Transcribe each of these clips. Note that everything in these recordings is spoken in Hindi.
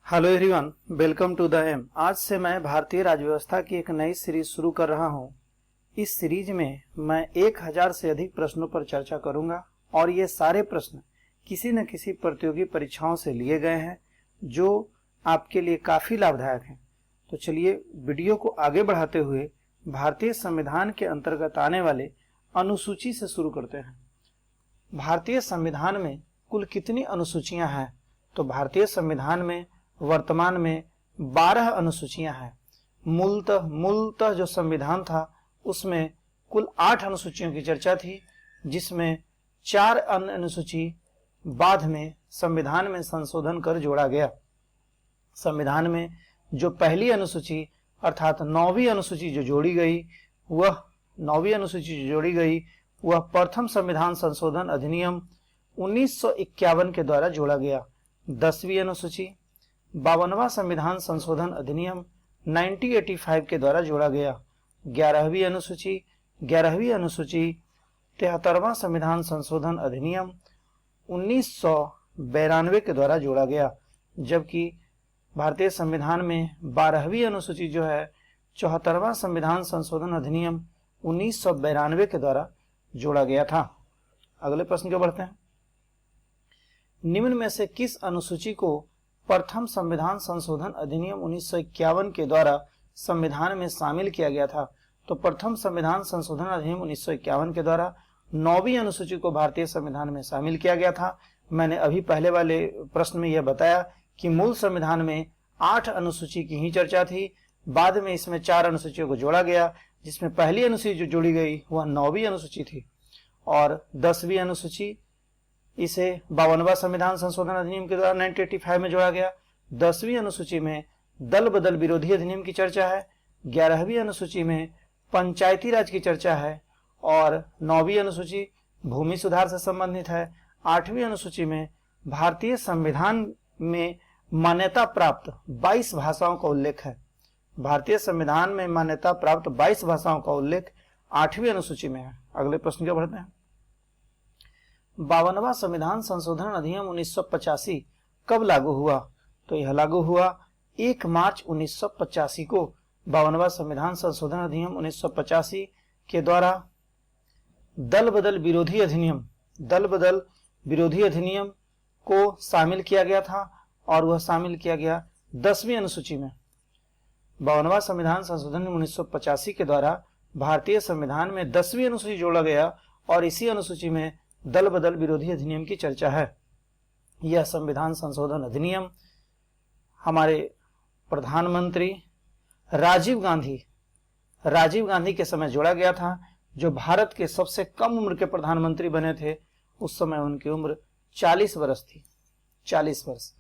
Hello everyone, welcome to the M. आज से मैं भारतीय राज्य व्यवस्था की एक नई सीरीज शुरू कर रहा हूं। इस सीरीज में मैं 1000 से अधिक प्रश्नों पर चर्चा करूंगा और ये सारे प्रश्न किसी न किसी प्रतियोगी परीक्षाओं से लिए गए हैं जो आपके लिए काफी लाभदायक हैं। तो चलिए वीडियो को आगे बढ़ाते हुए भारतीय संविधान के अंतर्गत आने वाले अनुसूची से शुरू करते हैं। भारतीय संविधान में कुल कितनी अनुसूचियां हैं? तो भारतीय संविधान में वर्तमान में 12 अनुसूचियां हैं। मूलतः जो संविधान था उसमें कुल 8 अनुसूचियों की चर्चा थी, जिसमें 4 अन्य अनुसूची बाद में संविधान में संशोधन कर जोड़ा गया। संविधान में जो पहली अनुसूची अर्थात 9वीं अनुसूची जो जोड़ी गई वह प्रथम संविधान संशोधन अधिनियम 1951 के द्वारा जोड़ा गया। 10वीं अनुसूची 52वां संविधान संशोधन अधिनियम 1985 के द्वारा जोड़ा गया। 11वीं अनुसूची 73वां संविधान संशोधन अधिनियम 1992 के द्वारा जोड़ा गया। जबकि भारतीय संविधान में 12वीं अनुसूची जो है 74वां संविधान संशोधन अधिनियम 1992 के द्वारा जोड़ा गया था। अगले प्रश्न को बढ़ते हैं। निम्न में से किस अनुसूची को प्रथम संविधान संशोधन अधिनियम 1951 के द्वारा संविधान में शामिल किया गया था? तो प्रथम संविधान संशोधन अधिनियम 1951 के द्वारा 9वीं अनुसूची को भारतीय संविधान में शामिल किया गया था। मैंने अभी पहले वाले प्रश्न में यह बताया कि मूल संविधान में 8 अनुसूची की ही चर्चा थी, बाद में इसमें 4 अनुसूचियों को जोड़ा गया, जिसमें पहली अनुसूची जो जोड़ी गई वह 9वीं अनुसूची थी और 10वीं अनुसूची इसे 52वां संविधान संशोधन अधिनियम के द्वारा 1985 में जोड़ा गया। 10वीं अनुसूची में दल बदल विरोधी अधिनियम की चर्चा है। 11वीं अनुसूची में पंचायती राज की चर्चा है और 9वीं अनुसूची भूमि सुधार से संबंधित है। 8वीं अनुसूची में भारतीय संविधान में मान्यता प्राप्त 22 भाषाओं का उल्लेख है। भारतीय संविधान में मान्यता प्राप्त 22 भाषाओं का उल्लेख 8वीं अनुसूची में है। अगले प्रश्न की ओर बढ़ते हैं। 52वां संविधान संशोधन अधिनियम 1985 कब लागू हुआ? तो यह लागू हुआ 1 मार्च 1985 को। 52वां संविधान संशोधन अधिनियम 1985 के द्वारा दल बदल विरोधी अधिनियम को शामिल किया गया था और वह शामिल किया गया 10वीं अनुसूची में। 52वां संविधान संशोधन 1985 के द्वारा भारतीय संविधान में 10वीं अनुसूची जोड़ा गया और इसी अनुसूची में दल बदल विरोधी अधिनियम की चर्चा है। यह संविधान संशोधन अधिनियम हमारे प्रधानमंत्री राजीव गांधी के समय जोड़ा गया था, जो भारत के सबसे कम उम्र के प्रधानमंत्री बने थे। उस समय उनकी उम्र 40 वर्ष थी। 40 वर्ष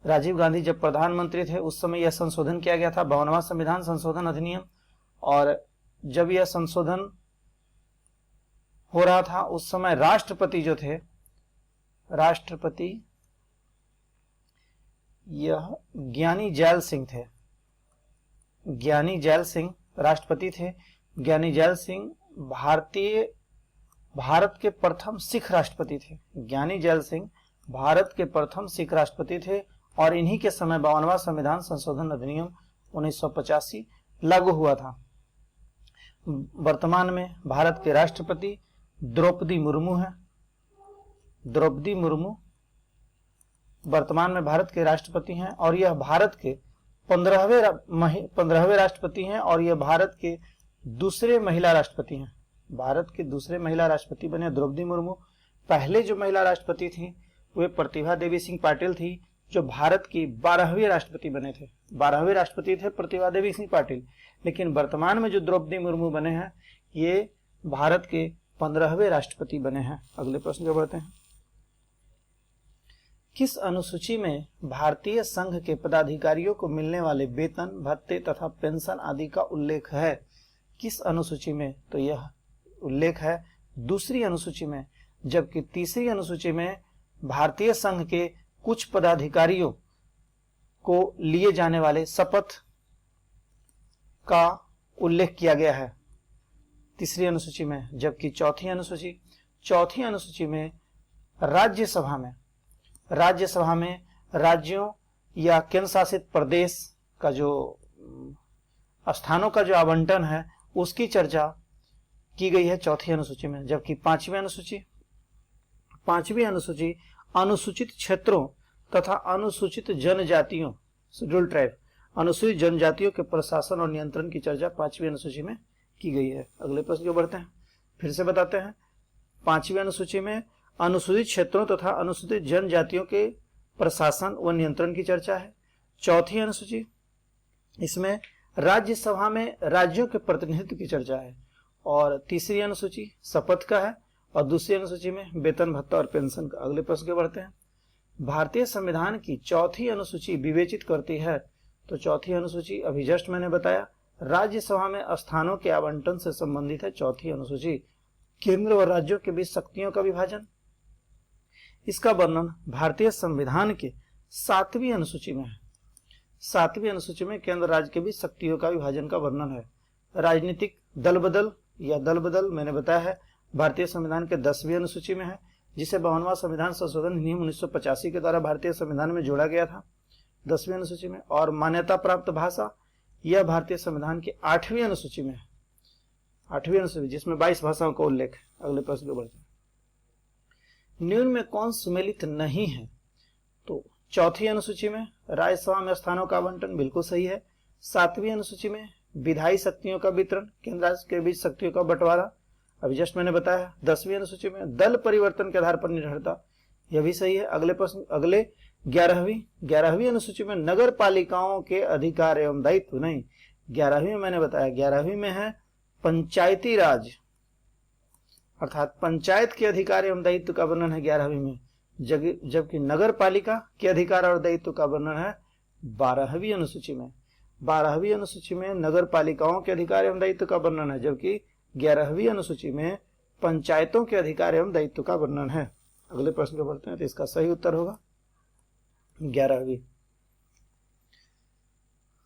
राजीव गांधी जब प्रधानमंत्री थे उस समय यह संशोधन किया गया था, 52वां संविधान संशोधन अधिनियम। और जब यह संशोधन हो रहा था उस समय राष्ट्रपति जो थे, यह ज्ञानी जैल सिंह थे। ज्ञानी जैल सिंह राष्ट्रपति थे। ज्ञानी जैल सिंह भारत के प्रथम सिख राष्ट्रपति थे। ज्ञानी जैल सिंह भारत के प्रथम सिख राष्ट्रपति थे और इन्हीं के समय 52वां संविधान संशोधन अधिनियम 1985 लागू हुआ था। वर्तमान में भारत के राष्ट्रपति द्रौपदी मुर्मू है। द्रौपदी मुर्मू वर्तमान में भारत के राष्ट्रपति हैं और यह भारत के 15वें राष्ट्रपति हैं और यह भारत के दूसरे महिला राष्ट्रपति हैं। भारत के दूसरे महिला राष्ट्रपति बने द्रौपदी मुर्मू। पहले जो महिला राष्ट्रपति थी वे प्रतिभा देवी सिंह पाटिल थी, जो भारत की 12वीं राष्ट्रपति बने थे। 12वें राष्ट्रपति थे प्रतिभा देवी सिंह पाटिल, लेकिन वर्तमान में जो द्रौपदी मुर्मू बने हैं ये भारत के 15वें राष्ट्रपति बने हैं। अगले प्रश्न को बढ़ते हैं। किस अनुसूची में भारतीय संघ के पदाधिकारियों को मिलने वाले वेतन, भत्ते तथा पेंशन आदि का उल्लेख है? किस अनुसूची में? तो यह उल्लेख है 2री अनुसूची में। जबकि 3री अनुसूची में भारतीय संघ के कुछ पदाधिकारियों को लिए जाने वाले शपथ का उल्लेख किया गया है 3री अनुसूची में। जबकि चौथी अनुसूची में राज्यसभा में राज्यों या केंद्र शासित प्रदेश का जो स्थानों का जो आवंटन है उसकी चर्चा की गई है चौथी अनुसूची में। जबकि पांचवी अनुसूची अनुसूचित क्षेत्रों तथा अनुसूचित जनजातियों, शेड्यूल ट्राइब, अनुसूचित जनजातियों के प्रशासन और नियंत्रण की चर्चा पांचवी अनुसूची में की गई है। अगले प्रश्न को बढ़ते हैं, फिर से बताते हैं। पांचवी अनुसूची में अनुसूचित क्षेत्रों तथा अनुसूचित जनजातियों के प्रशासन व नियंत्रण की चर्चा है। चौथी अनुसूची, इसमें राज्यसभा में राज्यों के प्रतिनिधित्व की चर्चा है। और तीसरी अनुसूची शपथ का है और दूसरी अनुसूची में वेतन भत्ता और पेंशन का। अगले प्रश्न के बढ़ते हैं। भारतीय संविधान की चौथी अनुसूची विवेचित करती है, तो चौथी अनुसूची अभी जस्ट मैंने बताया राज्यसभा में स्थानों के आवंटन से संबंधित है। चौथी अनुसूची केंद्र और राज्यों के बीच शक्तियों का विभाजन, इसका वर्णन भारतीय संविधान के सातवीं अनुसूची में है। सातवीं अनुसूची में केंद्र राज्य के बीच शक्तियों का विभाजन का वर्णन है। राजनीतिक दल बदल मैंने बताया है भारतीय संविधान के 10वीं अनुसूची में है, जिसे 52वां संविधान संशोधन अधिनियम 1985 के द्वारा भारतीय संविधान में जोड़ा गया था 10वीं अनुसूची में। और मान्यता प्राप्त भाषा, यह भारतीय संविधान की 8वीं अनुसूची में है। 8वीं अनुसूची जिसमें 22 भाषाओं का उल्लेख है। अगले प्रश्न को बढ़ते हैं। निम्न में कौन सुमेलित नहीं है, तो चौथी अनुसूची में राज्यसभा में स्थानों का आवंटन बिल्कुल सही है। सातवीं अनुसूची में विधायी शक्तियों का वितरण, केंद्र राज्य के बीच शक्तियों का बंटवारा, अभी जस्ट मैंने बताया। 10वीं अनुसूची में दल परिवर्तन के आधार पर निर्भरता, यह भी सही है। अगले प्रश्न, अगले 11वीं अनुसूची में नगर पालिकाओं के अधिकार एवं दायित्व, नहीं 11वीं में मैंने बताया 11वीं में है पंचायती राज, अर्थात पंचायत के अधिकार एवं दायित्व का वर्णन है 11वीं में, जबकि नगर पालिका के अधिकार और दायित्व का वर्णन है 12वीं अनुसूची में। 12वीं अनुसूची में नगर पालिकाओं के अधिकार एवं दायित्व का वर्णन है, जबकि 11वीं अनुसूची में पंचायतों के अधिकार एवं दायित्व का वर्णन है। अगले प्रश्न को बढ़ते हैं, तो इसका सही उत्तर होगा 11वीं।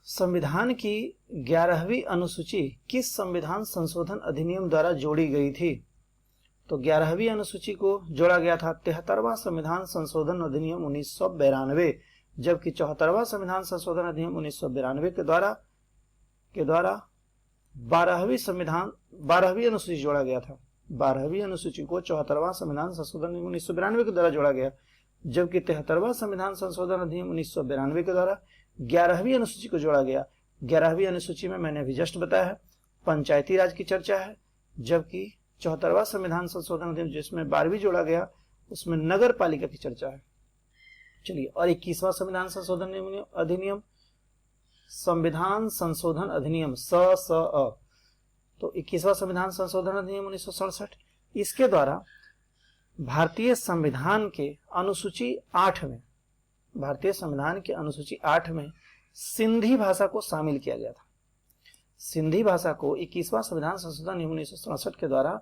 संविधान की 11वीं अनुसूची किस संविधान संशोधन अधिनियम द्वारा जोड़ी गई थी, तो 11वीं अनुसूची को जोड़ा गया था 73वां संविधान संशोधन अधिनियम 1992, जबकि 74वां संविधान संशोधन अधिनियम 1992 के द्वारा 12वीं अनुसूची जोड़ा गया था। 12वीं अनुसूची को 74वां संविधान संशोधन अधिनियम 1992 के द्वारा जोड़ा गया, जबकि 73वां संविधान संशोधन अधिनियम 1992 के द्वारा 11वीं अनुसूची को जोड़ा गया। 11वीं अनुसूची में मैंने अभी जस्ट बताया है पंचायती राज की चर्चा है, जबकि 74वां संविधान संशोधन अधिनियम जिसमें 12वीं जोड़ा गया उसमें नगर पालिका की चर्चा है। चलिए, और 21वां संविधान संशोधन अधिनियम, संविधान संशोधन अधिनियम तो 21वां संविधान संशोधन अधिनियम 1967, इसके द्वारा भारतीय संविधान के अनुसूची 8 में, भारतीय संविधान के अनुसूची 8 में सिंधी भाषा को शामिल किया गया था। सिंधी भाषा को 21वां संविधान संशोधन अधिनियम 1967 के द्वारा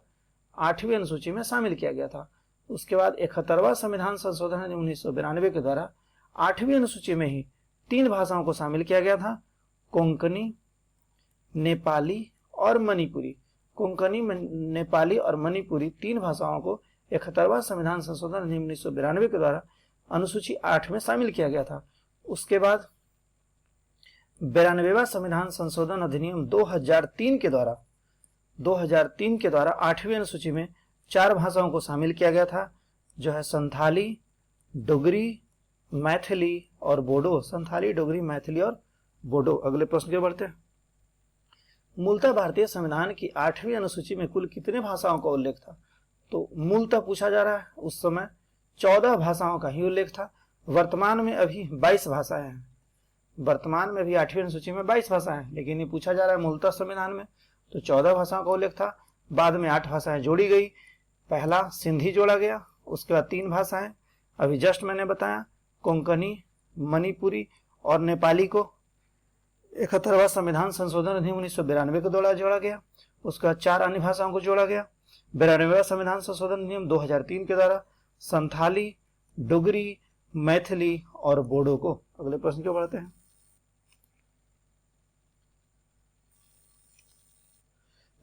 8वीं अनुसूची में शामिल किया गया था। उसके बाद 71वां संविधान संशोधन अधिनियम 1992 के द्वारा 8वीं अनुसूची में ही 3 भाषाओं को शामिल किया गया था, कोंकणी, नेपाली और मणिपुरी। कोंकणी, नेपाली और मणिपुरी 3 भाषाओं को 71वां संविधान संशोधन अधिनियम 1992 के द्वारा अनुसूची 8 में शामिल किया गया था। उसके बाद 92वां संविधान संशोधन अधिनियम 2003 के द्वारा 8वीं अनुसूची में 4 भाषाओं को शामिल किया गया था, जो है संथाली, डोगरी, मैथिली और बोडो। संथाली, डोगरी, मैथिली और बोडो। अगले प्रश्न के बढ़ते हैं। मूलतः भारतीय संविधान की 8वीं अनुसूची में कुल कितने भाषाओं का उल्लेख था, तो मूलतः पूछा जा रहा है, उस समय 14 भाषाओं का ही उल्लेख था। वर्तमान में अभी 22 भाषाएं हैं। वर्तमान में भी 8वीं अनुसूची में 22 भाषाएं हैं, लेकिन ये पूछा जा रहा है मूलतः संविधान में तो 14 भाषाओं का उल्लेख था। बाद में 8 भाषाएं जोड़ी गई। पहला सिंधी जोड़ा गया, उसके बाद 3 भाषाएं अभी जस्ट मैंने बताया, कोंकणी, मणिपुरी और नेपाली को 71वां संविधान संशोधन अधिनियम 1992 के द्वारा जोड़ा गया। उसके बाद 4 अन्य भाषाओं को जोड़ा गया। 92वां संविधान संशोधन अधिनियम 2003 के द्वारा संथाली, डोगरी, मैथिली और बोडो को। अगले प्रश्न को बढ़ते हैं।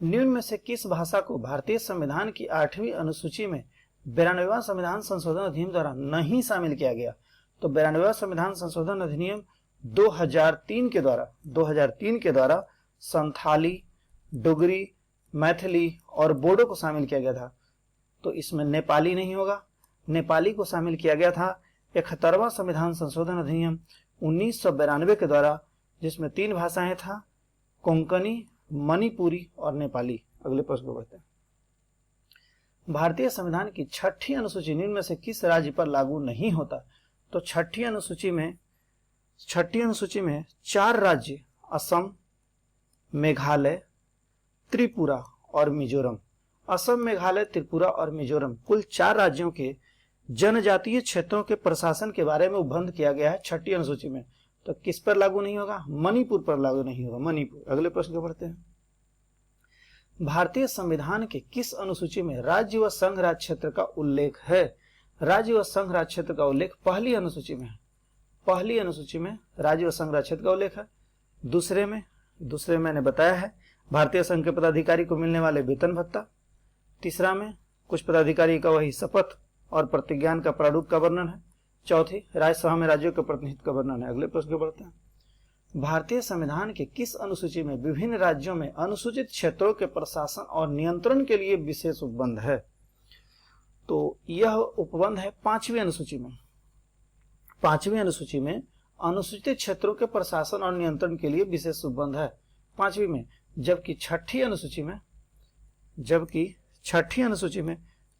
निम्न में से किस भाषा को भारतीय संविधान की 8वीं अनुसूची में 92वां संविधान संशोधन अधिनियम द्वारा नहीं शामिल किया गया, तो 92वां संविधान संशोधन अधिनियम 2003 के द्वारा संथाली, डोगरी, मैथिली और बोडो को शामिल किया गया था। तो इसमें नेपाली नहीं होगा, नेपाली को शामिल किया गया था 71वां संविधान संशोधन अधिनियम 1992 के द्वारा, जिसमें 3 भाषाएं था, कोंकणी, मणिपुरी और नेपाली। अगले प्रश्न को बढ़ते हैं। भारतीय संविधान की 6ठी अनुसूची निम्न में से किस राज्य पर लागू नहीं होता? तो 6ठी अनुसूची में 4 राज्य असम, मेघालय, त्रिपुरा और मिजोरम। असम, मेघालय, त्रिपुरा और मिजोरम कुल 4 राज्यों के जनजातीय क्षेत्रों के प्रशासन के बारे में उपबंध किया गया है 6ठी अनुसूची में। तो किस पर लागू नहीं होगा? मणिपुर पर लागू नहीं होगा, मणिपुर। अगले प्रश्न को पढ़ते हैं। भारतीय संविधान के किस अनुसूची में राज्य व संघ राज्य क्षेत्र का उल्लेख है? राज्य व संघ राज्य क्षेत्र का उल्लेख पहली अनुसूची में है। पहली अनुसूची में राज्य व संघ राज्य क्षेत्र का उल्लेख है। दूसरे में मैंने बताया है भारतीय संघ के पदाधिकारी को मिलने वाले वेतन भत्ता। तीसरा में कुछ पदाधिकारी का वही शपथ और प्रतिज्ञान का प्रारूप का वर्णन है। चौथी राज्यसभा में राज्यों के प्रतिनिधित्व का वर्णन है। अगले प्रश्न को बढ़ते हैं। भारतीय संविधान के किस अनुसूची में विभिन्न राज्यों में अनुसूचित क्षेत्रों के प्रशासन और नियंत्रण के लिए विशेष उपबंध है? तो यह उपबंध है 5वीं अनुसूची में। 5वीं अनुसूची में अनुसूचित क्षेत्रों के प्रशासन और नियंत्रण के लिए विशेष उपबंध है 5वीं में। जबकि 6ठी अनुसूची में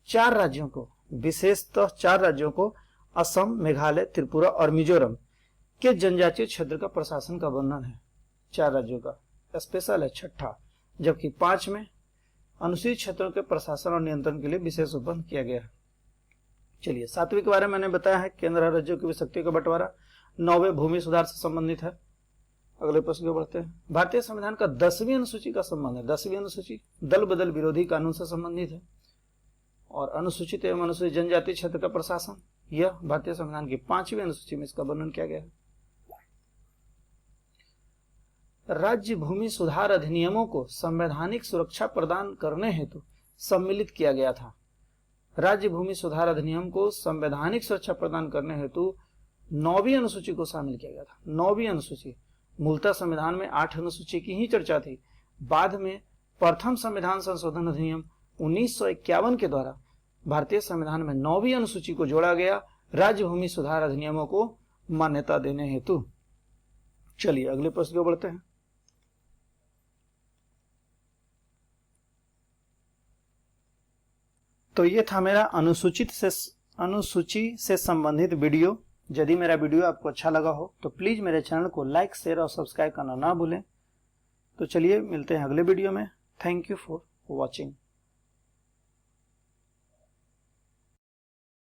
4 राज्यों को, विशेषतः 4 राज्यों को असम, मेघालय, त्रिपुरा और मिजोरम के जनजातीय क्षेत्र का प्रशासन का वर्णन है। 4 राज्यों का स्पेशल है 6ठा। जबकि 5 में अनुसूचित क्षेत्रों के प्रशासन और नियंत्रण के लिए विशेष उपबंध किया गया है। चलिए 7वीं के बारे में मैंने बताया है, केंद्र और राज्यों की शक्ति का बंटवारा। 9वें भूमि सुधार से संबंधित है। अगले प्रश्न को बढ़ते हैं। भारतीय संविधान का 10वीं अनुसूची का संबंध है। 10वीं अनुसूची दल बदल विरोधी कानून से संबंधित है। और अनुसूचित एवं अनुसूचित जनजातीय क्षेत्र का प्रशासन, यह भारतीय संविधान की 5वीं अनुसूची में इसका वर्णन किया गया है। राज्य भूमि सुधार अधिनियमों को संवैधानिक सुरक्षा प्रदान करने हेतु सम्मिलित किया गया था। राज्य भूमि सुधार अधिनियम को संवैधानिक सुरक्षा प्रदान करने हेतु 9वीं अनुसूची को शामिल किया गया था। 9वीं अनुसूची, मूलतः संविधान में 8 अनुसूची की ही चर्चा थी। बाद में प्रथम संविधान संशोधन अधिनियम 1951 के द्वारा भारतीय संविधान में 9वीं अनुसूची को जोड़ा गया राज्य भूमि सुधार अधिनियमों को मान्यता देने हेतु। चलिए अगले प्रश्न को बढ़ते हैं। तो ये था मेरा अनुसूची से संबंधित वीडियो। यदि मेरा वीडियो आपको अच्छा लगा हो तो प्लीज मेरे चैनल को लाइक, शेयर और सब्सक्राइब करना ना भूलें। तो चलिए मिलते हैं अगले वीडियो में। Thank you for watching.